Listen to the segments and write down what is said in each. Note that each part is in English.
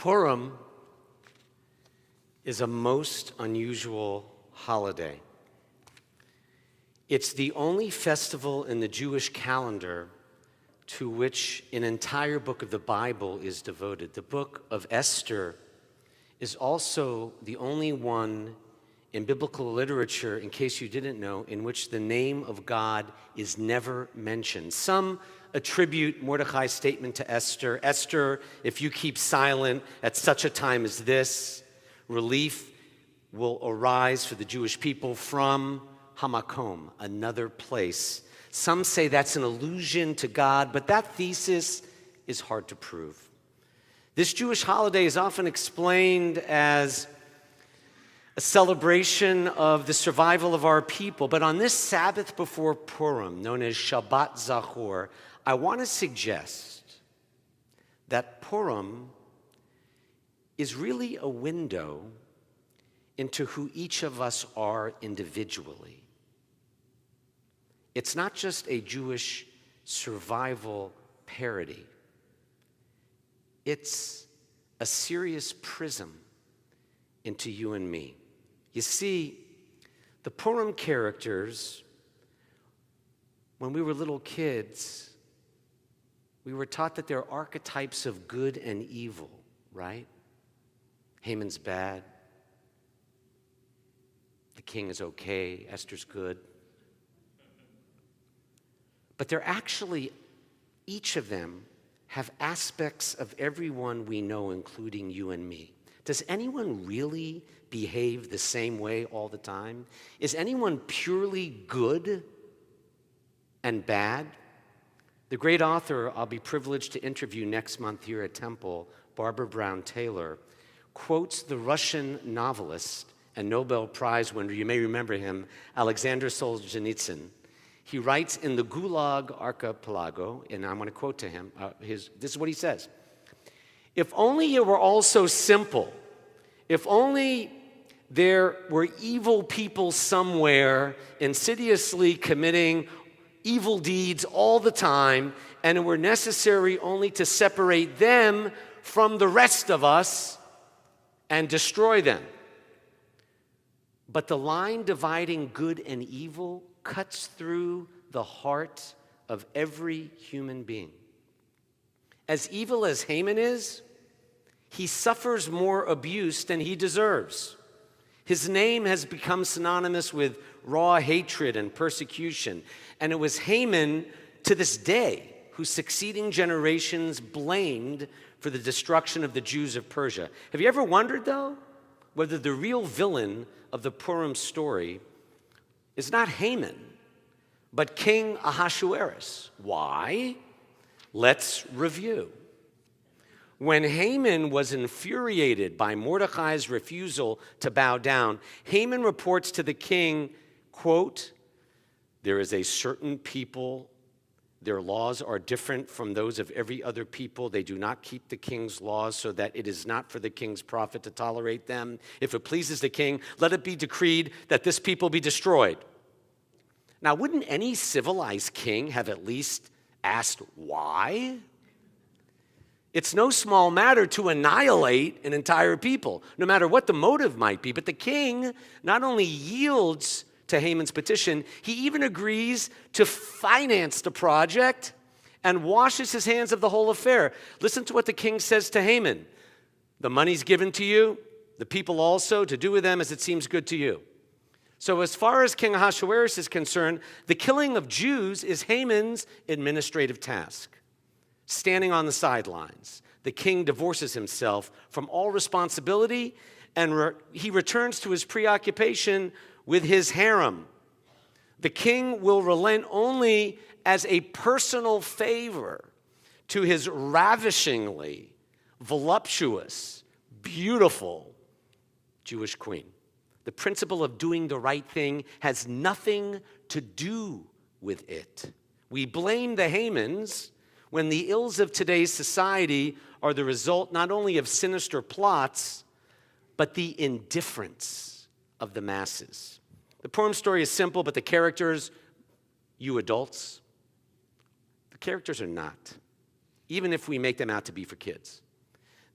Purim is a most unusual holiday. It's the only festival in the Jewish calendar to which an entire book of the Bible is devoted. The book of Esther is also the only one in biblical literature, in case you didn't know, in which the name of God is never mentioned. Some attribute Mordecai's statement to Esther. Esther, if you keep silent at such a time as this, relief will arise for the Jewish people from Hamakom, another place. Some say that's an allusion to God, but that thesis is hard to prove. This Jewish holiday is often explained as a celebration of the survival of our people. But on this Sabbath before Purim, known as Shabbat Zachor, I want to suggest that Purim is really a window into who each of us are individually. It's not just a Jewish survival parody. It's a serious prism into you and me. You see, the Purim characters, when we were little kids, we were taught that they're archetypes of good and evil, right? Haman's bad. The king is okay. Esther's good. But they're actually, each of them have aspects of everyone we know, including you and me. Does anyone really behave the same way all the time? Is anyone purely good and bad? The great author I'll be privileged to interview next month here at Temple, Barbara Brown Taylor, quotes the Russian novelist and Nobel Prize winner, you may remember him, Alexander Solzhenitsyn. He writes in the Gulag Archipelago, and I'm going to quote to him, this is what he says: "If only it were all so simple, if only there were evil people somewhere insidiously committing evil deeds all the time, and it were necessary only to separate them from the rest of us and destroy them. But the line dividing good and evil cuts through the heart of every human being. As evil as Haman is, he suffers more abuse than he deserves. His name has become synonymous with raw hatred and persecution. And it was Haman, to this day, who succeeding generations blamed for the destruction of the Jews of Persia. Have you ever wondered, though, whether the real villain of the Purim story is not Haman, but King Ahasuerus? Why? Let's review. When Haman was infuriated by Mordecai's refusal to bow down, Haman reports to the king, quote, "There is a certain people, their laws are different from those of every other people. They do not keep the king's laws, so that it is not for the king's profit to tolerate them. If it pleases the king, let it be decreed that this people be destroyed." Now, wouldn't any civilized king have at least asked why? It's no small matter to annihilate an entire people, no matter what the motive might be. But the king not only yields to Haman's petition, he even agrees to finance the project and washes his hands of the whole affair. Listen to what the king says to Haman: "The money's given to you, the people also, to do with them as it seems good to you." So as far as King Ahasuerus is concerned, the killing of Jews is Haman's administrative task. Standing on the sidelines, the king divorces himself from all responsibility, and he returns to his preoccupation with his harem. The king will relent only as a personal favor to his ravishingly voluptuous, beautiful Jewish queen. The principle of doing the right thing has nothing to do with it. We blame the Hamans when the ills of today's society are the result not only of sinister plots, but the indifference of the masses. The Purim story is simple, but the characters, you adults, the characters are not, even if we make them out to be for kids.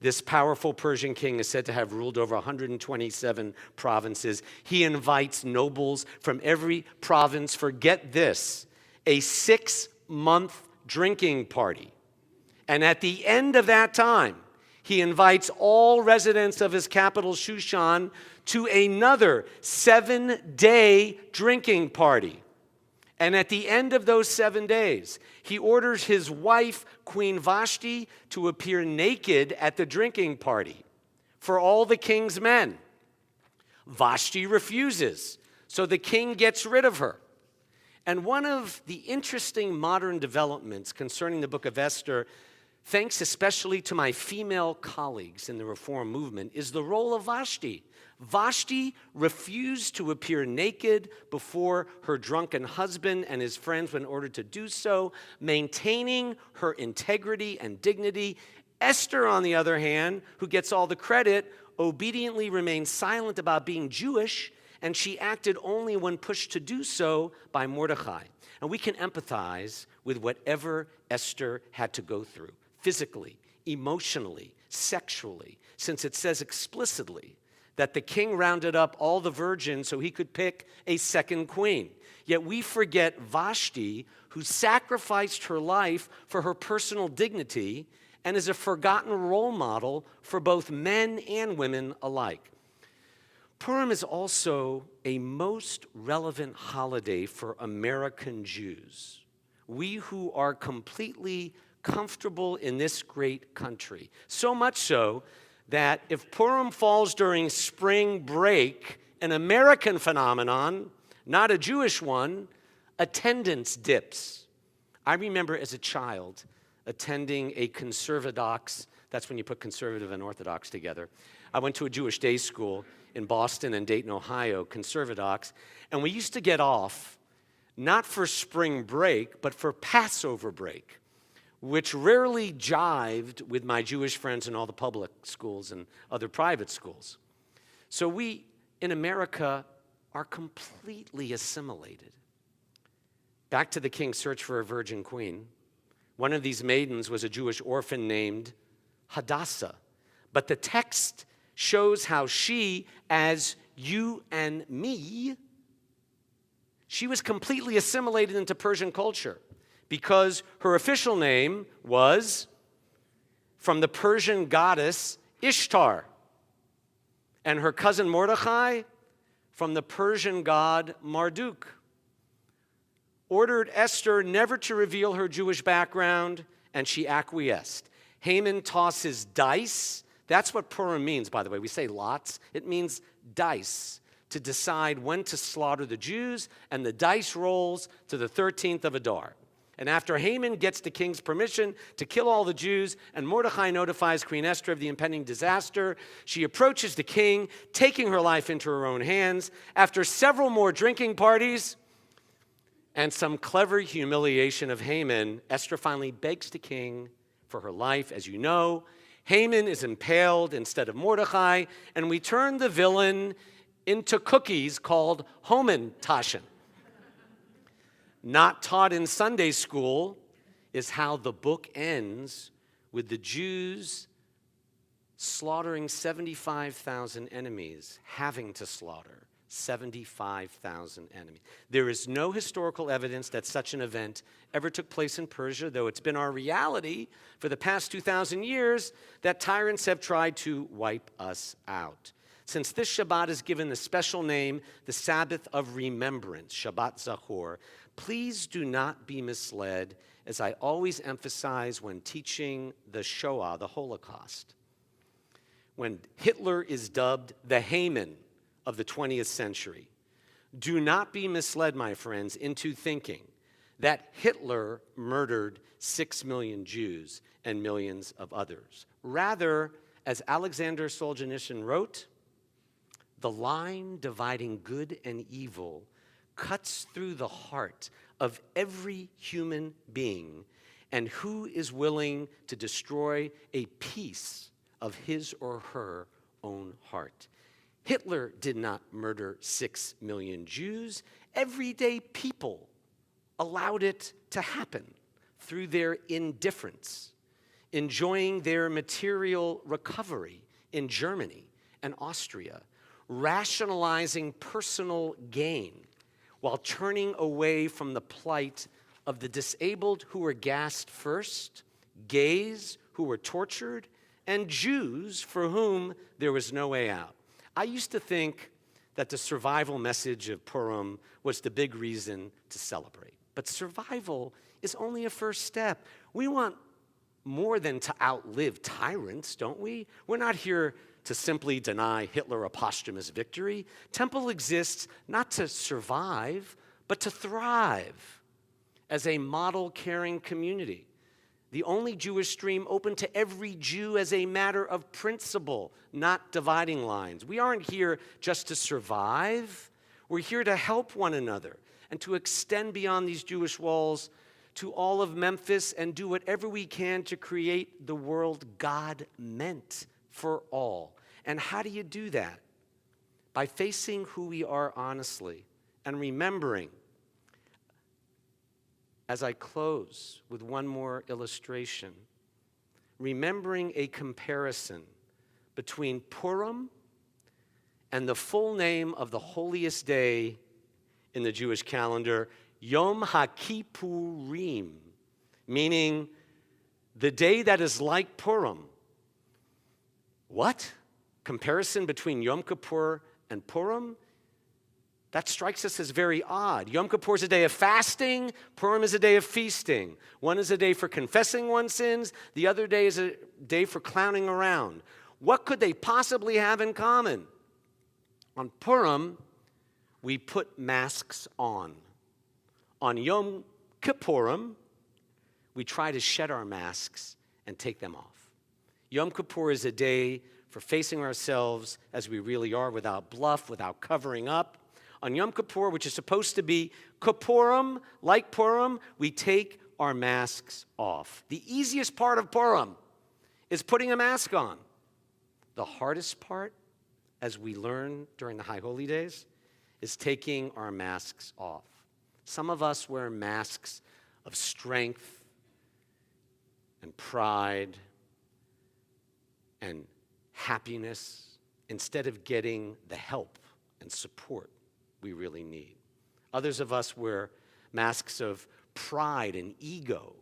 This powerful Persian king is said to have ruled over 127 provinces. He invites nobles from every province for, get this, a 6-month drinking party. And at the end of that time, he invites all residents of his capital, Shushan, to another 7-day drinking party. And at the end of those 7 days, he orders his wife, Queen Vashti, to appear naked at the drinking party for all the king's men. Vashti refuses, so the king gets rid of her. And one of the interesting modern developments concerning the book of Esther, thanks especially to my female colleagues in the Reform movement, is the role of Vashti. Vashti refused to appear naked before her drunken husband and his friends when ordered to do so, maintaining her integrity and dignity. Esther, on the other hand, who gets all the credit, obediently remained silent about being Jewish, and she acted only when pushed to do so by Mordecai. And we can empathize with whatever Esther had to go through, physically, emotionally, sexually, since it says explicitly that the king rounded up all the virgins so he could pick a second queen. Yet we forget Vashti, who sacrificed her life for her personal dignity and is a forgotten role model for both men and women alike. Purim is also a most relevant holiday for American Jews. We who are completely comfortable in this great country. So much so that if Purim falls during spring break, an American phenomenon, not a Jewish one, attendance dips. I remember as a child attending a conservadox, that's when you put conservative and Orthodox together. I went to a Jewish day school in Boston and Dayton, Ohio, conservadox, and we used to get off not for spring break, but for Passover break, which rarely jived with my Jewish friends in all the public schools and other private schools. So we, in America, are completely assimilated. Back to the king's search for a virgin queen. One of these maidens was a Jewish orphan named Hadassah. But the text shows how she, as you and me, she was completely assimilated into Persian culture, because her official name was from the Persian goddess Ishtar, and her cousin Mordecai from the Persian god Marduk. Ordered Esther never to reveal her Jewish background, and she acquiesced. Haman tosses dice. That's what Purim means, by the way. We say lots. It means dice, to decide when to slaughter the Jews, and the dice rolls to the 13th of Adar. And after Haman gets the king's permission to kill all the Jews, and Mordecai notifies Queen Esther of the impending disaster, she approaches the king, taking her life into her own hands. After several more drinking parties and some clever humiliation of Haman, Esther finally begs the king for her life. As you know, Haman is impaled instead of Mordecai, and we turn the villain into cookies called Homentashen. Not taught in Sunday school is how the book ends with the Jews slaughtering 75,000 enemies, having to slaughter 75,000 enemies. There is no historical evidence that such an event ever took place in Persia, though it's been our reality for the past 2,000 years that tyrants have tried to wipe us out. Since this Shabbat is given the special name, the Sabbath of Remembrance, Shabbat Zachor, please do not be misled, as I always emphasize when teaching the Shoah, the Holocaust. When Hitler is dubbed the Haman of the 20th century, do not be misled, my friends, into thinking that Hitler murdered 6 million Jews and millions of others. Rather, as Alexander Solzhenitsyn wrote, the line dividing good and evil cuts through the heart of every human being, and who is willing to destroy a piece of his or her own heart. Hitler did not murder 6 million Jews. Everyday people allowed it to happen through their indifference. enjoying their material recovery in Germany and Austria, rationalizing personal gain while turning away from the plight of the disabled who were gassed first, gays who were tortured, and Jews for whom there was no way out. I used to think that the survival message of Purim was the big reason to celebrate. But survival is only a first step. We want more than to outlive tyrants, don't we? We're not here to simply deny Hitler a posthumous victory. Temple exists not to survive, but to thrive as a model caring community. The only Jewish stream open to every Jew as a matter of principle, not dividing lines. We aren't here just to survive. We're here to help one another and to extend beyond these Jewish walls to all of Memphis and do whatever we can to create the world God meant for all. And how do you do that? By facing who we are honestly and remembering. As I close with one more illustration, remembering a comparison between Purim and the full name of the holiest day in the Jewish calendar, Yom HaKippurim, meaning the day that is like Purim. What? Comparison between Yom Kippur and Purim? That strikes us as very odd. Yom Kippur is a day of fasting. Purim is a day of feasting. One is a day for confessing one's sins. The other day is a day for clowning around. What could they possibly have in common? On Purim, we put masks on. On Yom Kippurim, we try to shed our masks and take them off. Yom Kippur is a day for facing ourselves as we really are, without bluff, without covering up. On Yom Kippur, which is supposed to be Kippurim, like Purim, we take our masks off. The easiest part of Purim is putting a mask on. The hardest part, as we learn during the High Holy Days, is taking our masks off. Some of us wear masks of strength and pride and happiness instead of getting the help and support we really need. Others of us wear masks of pride and ego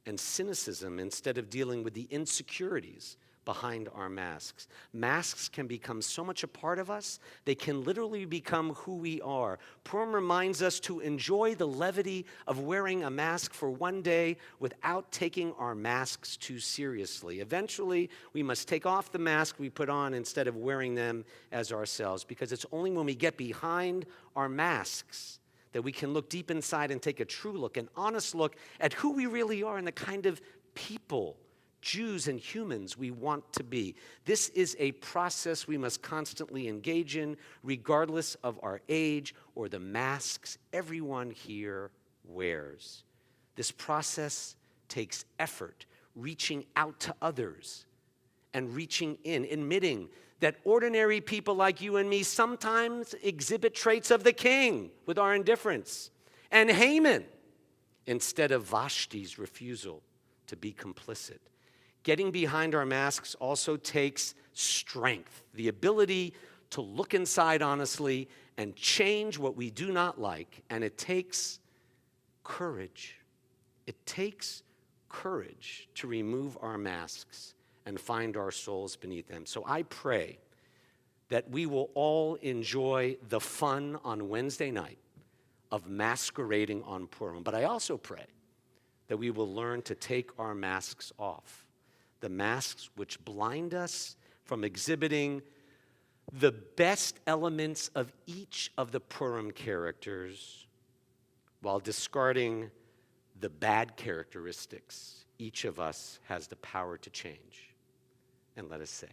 and cynicism instead of dealing with the insecurities behind our masks. Masks can become so much a part of us, they can literally become who we are. Purim reminds us to enjoy the levity of wearing a mask for one day without taking our masks too seriously. Eventually, we must take off the mask we put on instead of wearing them as ourselves, because it's only when we get behind our masks that we can look deep inside and take a true look, an honest look at who we really are and the kind of people, Jews and humans, we want to be. This is a process we must constantly engage in, regardless of our age or the masks everyone here wears. This process takes effort, reaching out to others and reaching in, admitting that ordinary people like you and me sometimes exhibit traits of the king with our indifference, and Haman instead of Vashti's refusal to be complicit. Getting behind our masks also takes strength, the ability to look inside honestly and change what we do not like. And it takes courage. It takes courage to remove our masks and find our souls beneath them. So I pray that we will all enjoy the fun on Wednesday night of masquerading on Purim. But I also pray that we will learn to take our masks off. The masks which blind us from exhibiting the best elements of each of the Purim characters while discarding the bad characteristics each of us has the power to change. And let us say,